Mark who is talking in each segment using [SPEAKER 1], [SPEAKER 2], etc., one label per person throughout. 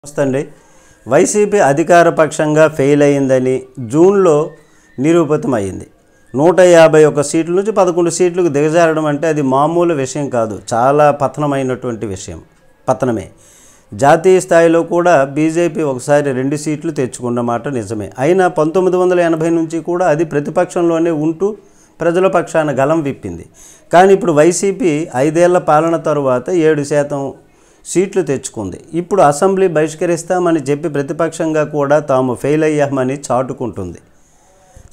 [SPEAKER 1] నమస్తే అండి. వైసీపీ అధికార పక్షంగా ఫెయిల్ అయిందని జూన్లో నిరూపితమైంది. 151 సీట్ల నుంచి 11 సీట్లకు దిగజారడం అంటే అది మామూలు విషయం కాదు. చాలా పతనమైనటువంటి విషయం. పతనమే. జాతీయ స్థాయిలో కూడా బీజేపీ ఒకసారి 2 సీట్లు తెచ్చుకున్న మాట నిజమే. అయినా 1980 నుంచి కూడా అది ప్రతిపక్షంలోనే ఉంటూ ప్రజల పక్షాన గలం విప్పింది. కానీ ఇప్పుడు వైసీపీ 5 ఏళ్ల పాలన తరువాత 7% సీట్లు తెచ్చుకుంది. ఇప్పుడు అసెంబ్లీ బహిష్కరిస్తామని చెప్పి ప్రతిపక్షంగా కూడా తాము ఫెయిల్ అయ్యామని చాటుకుంటుంది.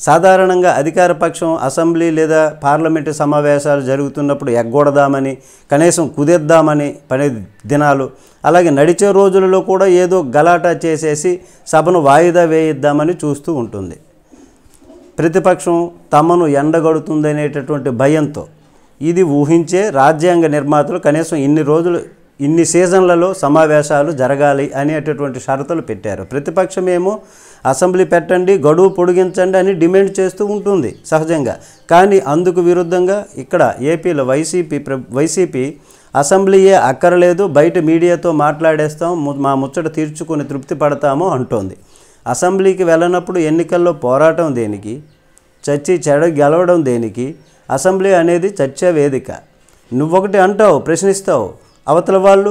[SPEAKER 1] సాధారణంగా అధికార పక్షం అసెంబ్లీ లేదా పార్లమెంటు సమావేశాలు జరుగుతున్నప్పుడు ఎగ్గొడదామని, కనీసం కుదిద్దామని పని దినాలు, అలాగే నడిచే రోజులలో కూడా ఏదో గలాటా చేసేసి సభను వాయిదా వేయిద్దామని చూస్తూ ఉంటుంది. ప్రతిపక్షం తమను ఎండగడుతుందనేటటువంటి భయంతో ఇది ఊహించే రాజ్యాంగ నిర్మాతలు కనీసం ఇన్ని సీజన్లలో సమావేశాలు జరగాలి అనేటటువంటి షరతులు పెట్టారు. ప్రతిపక్షమేమో అసెంబ్లీ పెట్టండి, గడువు పొడిగించండి అని డిమాండ్ చేస్తూ ఉంటుంది సహజంగా. కానీ అందుకు విరుద్ధంగా ఇక్కడ ఏపీలో వైసీపీ అసెంబ్లీయే అక్కర్లేదు, బయట మీడియాతో మాట్లాడేస్తాం, మా ముచ్చట తీర్చుకొని తృప్తి పడతామో అంటోంది. అసెంబ్లీకి వెళ్ళినప్పుడు ఎన్నికల్లో పోరాటం దేనికి? చచ్చి గెలవడం దేనికి? అసెంబ్లీ అనేది చర్చా వేదిక. నువ్వొకటి అంటావు, ప్రశ్నిస్తావు, అవతల వాళ్ళు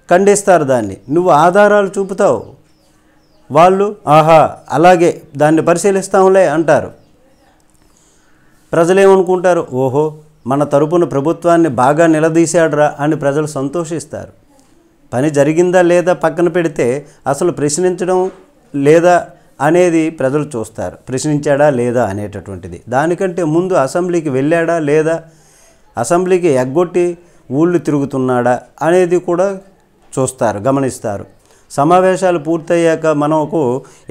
[SPEAKER 1] ఖండిస్తారు, దాన్ని నువ్వు ఆధారాలు చూపుతావు, వాళ్ళు ఆహా అలాగే దాన్ని పరిశీలిస్తాంలే అంటారు. ప్రజలేమనుకుంటారు? ఓహో మన తరపున ప్రభుత్వాన్ని బాగా నిలదీశాడురా అని ప్రజలు సంతోషిస్తారు. పని జరిగిందా లేదా పక్కన పెడితే అసలు ప్రశ్నించడం లేదా అనేది ప్రజలు చూస్తారు. ప్రశ్నించాడా లేదా అనేటటువంటిది. దానికంటే ముందు అసెంబ్లీకి వెళ్ళాడా లేదా, అసెంబ్లీకి ఎగ్గొట్టి ఊళ్ళు తిరుగుతున్నాడా అనేది కూడా చూస్తారు, గమనిస్తారు. సమావేశాలు పూర్తయ్యాక మనకు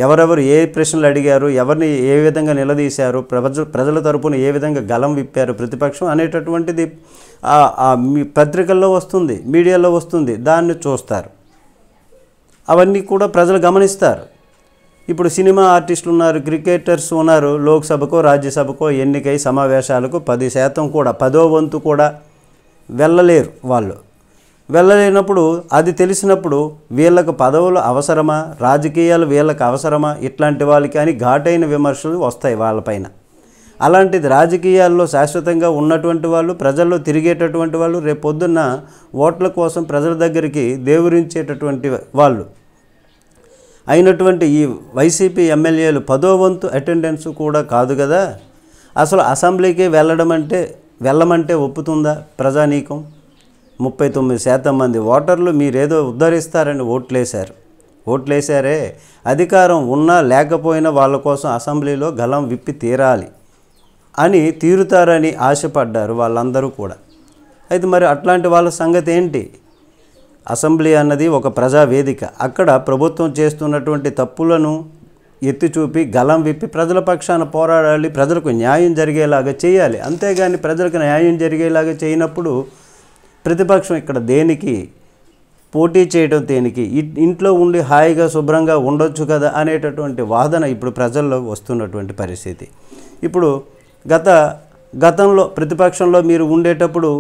[SPEAKER 1] ఎవరెవరు ఏ ప్రశ్నలు అడిగారు, ఎవరిని ఏ విధంగా నిలదీశారు, ప్రజల తరపున ఏ విధంగా గలం విప్పారు ప్రతిపక్షం అనేటటువంటిది పత్రికల్లో వస్తుంది, మీడియాలో వస్తుంది, దాన్ని చూస్తారు. అవన్నీ కూడా ప్రజలు గమనిస్తారు. ఇప్పుడు సినిమా ఆర్టిస్టులు ఉన్నారు, క్రికెటర్స్ ఉన్నారు, లోక్సభకో రాజ్యసభకో ఎన్నికై సమావేశాలకు 10% కూడా 10వ వంతు కూడా వెళ్ళలేరు. వాళ్ళు వెళ్ళలేనప్పుడు అది తెలిసినప్పుడు వీళ్ళకు పదవులు అవసరమా, రాజకీయాలు వీళ్ళకి అవసరమా, ఇట్లాంటి వాళ్ళకి అని ఘాటైన విమర్శలు వస్తాయి వాళ్ళపైన. అలాంటిది రాజకీయాల్లో శాశ్వతంగా ఉన్నటువంటి వాళ్ళు, ప్రజల్లో తిరిగేటటువంటి వాళ్ళు, రేపొద్దున్న ఓట్ల కోసం ప్రజల దగ్గరికి దేవురించేటటువంటి వాళ్ళు అయినటువంటి ఈ వైసీపీ ఎమ్మెల్యేలు 10వ వంతు అటెండెన్స్ కూడా కాదు కదా. అసలు అసెంబ్లీకి వెళ్ళమంటే ఒప్పుతుందా ప్రజానీకం? 39% మంది ఓటర్లు మీరేదో ఉద్ధరిస్తారని ఓట్లేశారే. అధికారం ఉన్నా లేకపోయినా వాళ్ళ కోసం అసెంబ్లీలో గలం విప్పి తీరుతారని ఆశపడ్డారు వాళ్ళందరూ కూడా. అయితే మరి అట్లాంటి వాళ్ళ సంగతి ఏంటి? అసెంబ్లీ అన్నది ఒక ప్రజావేదిక. అక్కడ ప్రభుత్వం చేస్తున్నటువంటి తప్పులను ఎత్తి చూపి గలం విప్పి ప్రజల పక్షాన పోరాడాలి, ప్రజలకు న్యాయం జరిగేలాగా చేయాలి. అంతేగాని ప్రజలకు న్యాయం జరిగేలాగా చేయనప్పుడు ప్రతిపక్షం ఇక్కడ దేనికి? పోటీ చేయడం దేనికి? ఇంట్లో ఉండి హాయిగా శుభ్రంగా ఉండొచ్చు కదా అనేటటువంటి వాదన ఇప్పుడు ప్రజల్లో వస్తున్నటువంటి పరిస్థితి. ఇప్పుడు గతంలో ప్రతిపక్షంలో మీరు ఉండేటప్పుడు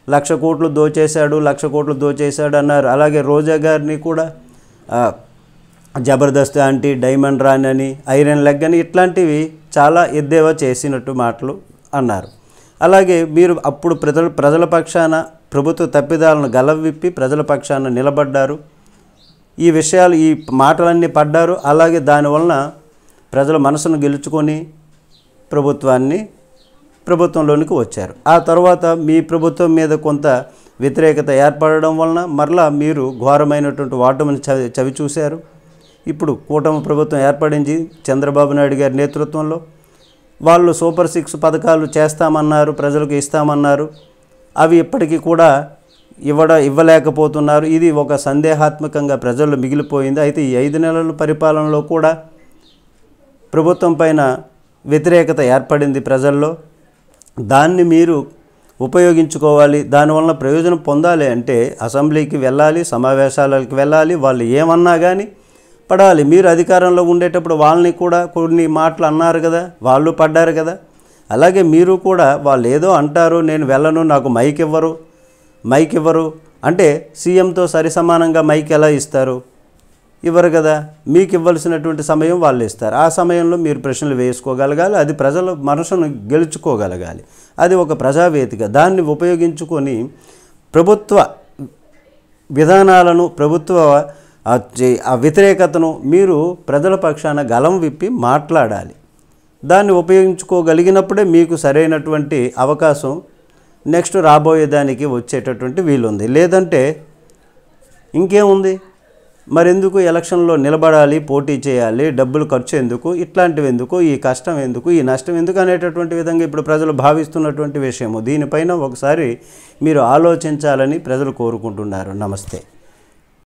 [SPEAKER 1] 1,00,000 కోట్లు దోచేశాడు, 1,00,000 కోట్లు దోచేశాడు అన్నారు. అలాగే రోజా గారిని కూడా జబర్దస్త్ ఆంటీ, డైమండ్ రాణి అని, ఐరన్ లెగ్ అని ఇట్లాంటివి చాలా ఎద్దేవా చేసినట్టు మాటలు అన్నారు. అలాగే మీరు అప్పుడు ప్రజల పక్షాన ప్రభుత్వ తప్పిదాలను గలవిప్పి ప్రజల పక్షాన నిలబడ్డారు. ఈ మాటలన్నీ పడ్డారు. అలాగే దానివలన ప్రజల మనసును గెలుచుకొని ప్రభుత్వంలోనికి వచ్చారు. ఆ తర్వాత మీ ప్రభుత్వం మీద కొంత వ్యతిరేకత ఏర్పడడం వలన మరలా మీరు ఘోరమైనటువంటి ఓటమిని చవి చూశారు. ఇప్పుడు కూటమి ప్రభుత్వం ఏర్పడింది చంద్రబాబు నాయుడు గారి నేతృత్వంలో. వాళ్ళు సూపర్ 6 పథకాలు చేస్తామన్నారు, ప్రజలకు ఇస్తామన్నారు. అవి ఇప్పటికీ కూడా ఇవ్వలేకపోతున్నారు. ఇది ఒక సందేహాత్మకంగా ప్రజల్లో మిగిలిపోయింది. అయితే ఈ 5 నెలల పరిపాలనలో కూడా ప్రభుత్వం పైన వ్యతిరేకత ఏర్పడింది ప్రజల్లో. దాన్ని మీరు ఉపయోగించుకోవాలి. దానివల్ల ప్రయోజనం పొందాలి అంటే అసెంబ్లీకి వెళ్ళాలి, సమావేశాలకు వెళ్ళాలి, వాళ్ళు ఏమన్నా కానీ పడాలి. మీరు అధికారంలో ఉండేటప్పుడు వాళ్ళని కూడా కొన్ని మాటలు అన్నారు కదా, వాళ్ళు పడ్డారు కదా. అలాగే మీరు కూడా వాళ్ళు ఏదో అంటారు, నేను వెళ్ళను, నాకు మైక్ ఇవ్వరు అంటే సీఎంతో సరిసమానంగా మైక్ ఎలా ఇస్తారు? ఇవ్వరు కదా. మీకు ఇవ్వాల్సినటువంటి సమయం వాళ్ళు ఇస్తారు. ఆ సమయంలో మీరు ప్రశ్నలు వేసుకోగలగాలి. అది ప్రజల మనసును గెలుచుకోగలగాలి. అది ఒక ప్రజావేదిక. దాన్ని ఉపయోగించుకొని ప్రభుత్వ విధానాలను, ప్రభుత్వ ఆ వ్యతిరేకతను మీరు ప్రజల పక్షాన గలం విప్పి మాట్లాడాలి. దాన్ని ఉపయోగించుకోగలిగినప్పుడే మీకు సరైనటువంటి అవకాశం నెక్స్ట్ రాబోయేదానికి వచ్చేటటువంటి వీలుంది. లేదంటే ఇంకేముంది, మరెందుకు ఎలక్షన్లో నిలబడాలి, పోటీ చేయాలి, డబ్బులు ఖర్చు ఎందుకు, ఇట్లాంటివి ఎందుకు, ఈ కష్టం ఎందుకు, ఈ నష్టం ఎందుకు అనేటటువంటి విధంగా ఇప్పుడు ప్రజలు భావిస్తున్నటువంటి విషయము. దీనిపైన ఒకసారి మీరు ఆలోచించాలని ప్రజలు కోరుకుంటున్నారు. నమస్తే.